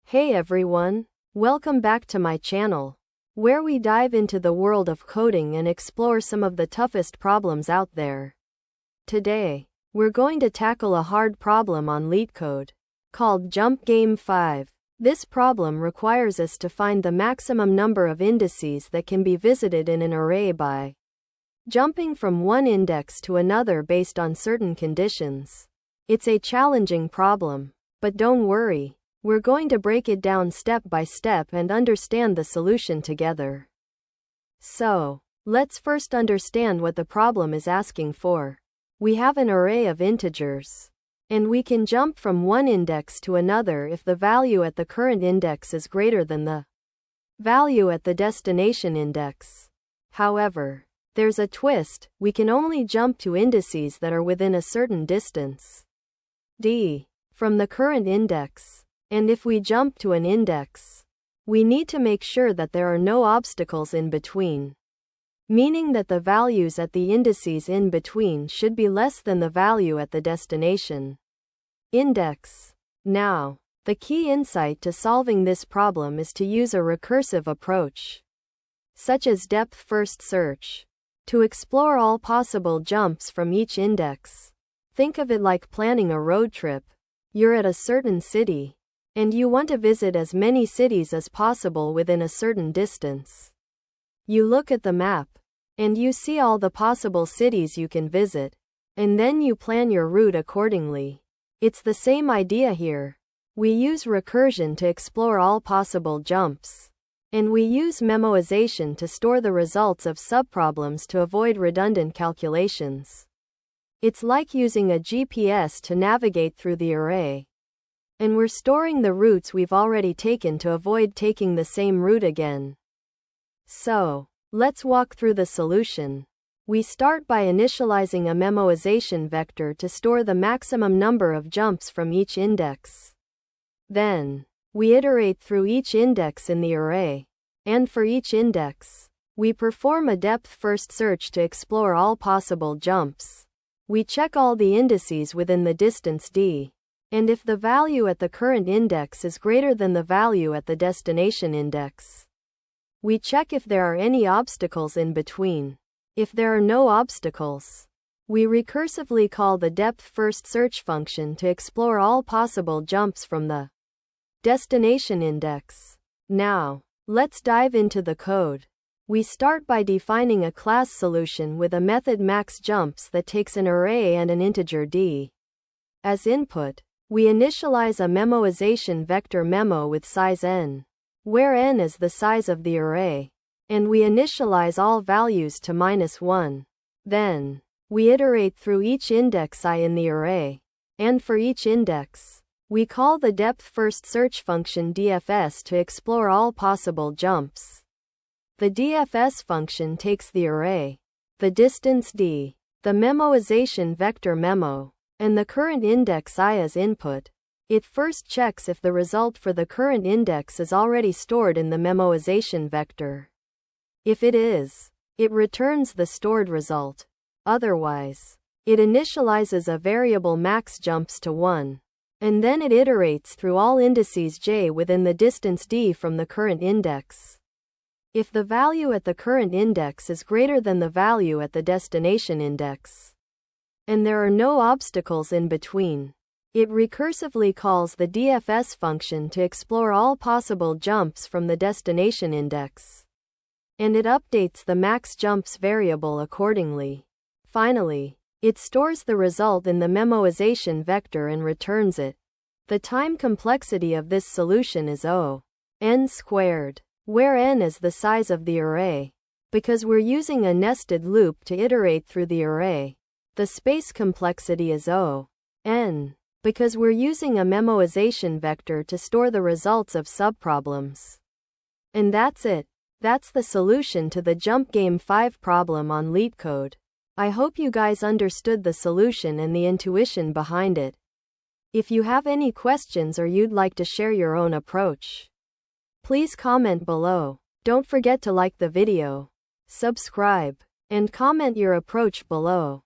Hey everyone, welcome back to my channel, where we dive into the world of coding and explore some of the toughest problems out there. Today, we're going to tackle a hard problem on LeetCode, called Jump Game 5. This problem requires us to find the maximum number of indices that can be visited in an array by jumping from one index to another based on certain conditions. It's a challenging problem, but don't worry. We're going to break it down step by step and understand the solution together. So, let's first understand what the problem is asking for. We have an array of integers, and we can jump from one index to another if the value at the current index is greater than the value at the destination index. However, there's a twist: we can only jump to indices that are within a certain distance d from the current index. And if we jump to an index, we need to make sure that there are no obstacles in between, meaning that the values at the indices in between should be less than the value at the destination index. Now, the key insight to solving this problem is to use a recursive approach, such as depth-first search, to explore all possible jumps from each index. Think of it like planning a road trip. You're at a certain city, and you want to visit as many cities as possible within a certain distance. You look at the map, and you see all the possible cities you can visit, and then you plan your route accordingly. It's the same idea here. We use recursion to explore all possible jumps, and we use memoization to store the results of subproblems to avoid redundant calculations. It's like using a GPS to navigate through the array. And we're storing the routes we've already taken to avoid taking the same route again. So, let's walk through the solution. We start by initializing a memoization vector to store the maximum number of jumps from each index. Then, we iterate through each index in the array. And for each index, we perform a depth-first search to explore all possible jumps. We check all the indices within the distance d. And if the value at the current index is greater than the value at the destination index, we check if there are any obstacles in between. If there are no obstacles, we recursively call the depth-first search function to explore all possible jumps from the destination index. Now, let's dive into the code. We start by defining a class solution with a method maxJumps that takes an array and an integer d as input. We initialize a memoization vector memo with size n, where n is the size of the array, and we initialize all values to -1. Then, we iterate through each index I in the array, and for each index, we call the depth-first search function dfs to explore all possible jumps. The dfs function takes the array, the distance d, the memoization vector memo, and the current index I as input. It first checks if the result for the current index is already stored in the memoization vector. If it is, it returns the stored result. Otherwise, it initializes a variable maxJumps to 1, and then it iterates through all indices j within the distance d from the current index. If the value at the current index is greater than the value at the destination index, and there are no obstacles in between, it recursively calls the dfs function to explore all possible jumps from the destination index. And it updates the maxJumps variable accordingly. Finally, it stores the result in the memoization vector and returns it. The time complexity of this solution is O(n squared, where n is the size of the array. Because we're using a nested loop to iterate through the array, the space complexity is O(n), because we're using a memoization vector to store the results of subproblems. And that's it. That's the solution to the Jump Game 5 problem on LeetCode. I hope you guys understood the solution and the intuition behind it. If you have any questions or you'd like to share your own approach, please comment below. Don't forget to like the video, subscribe, and comment your approach below.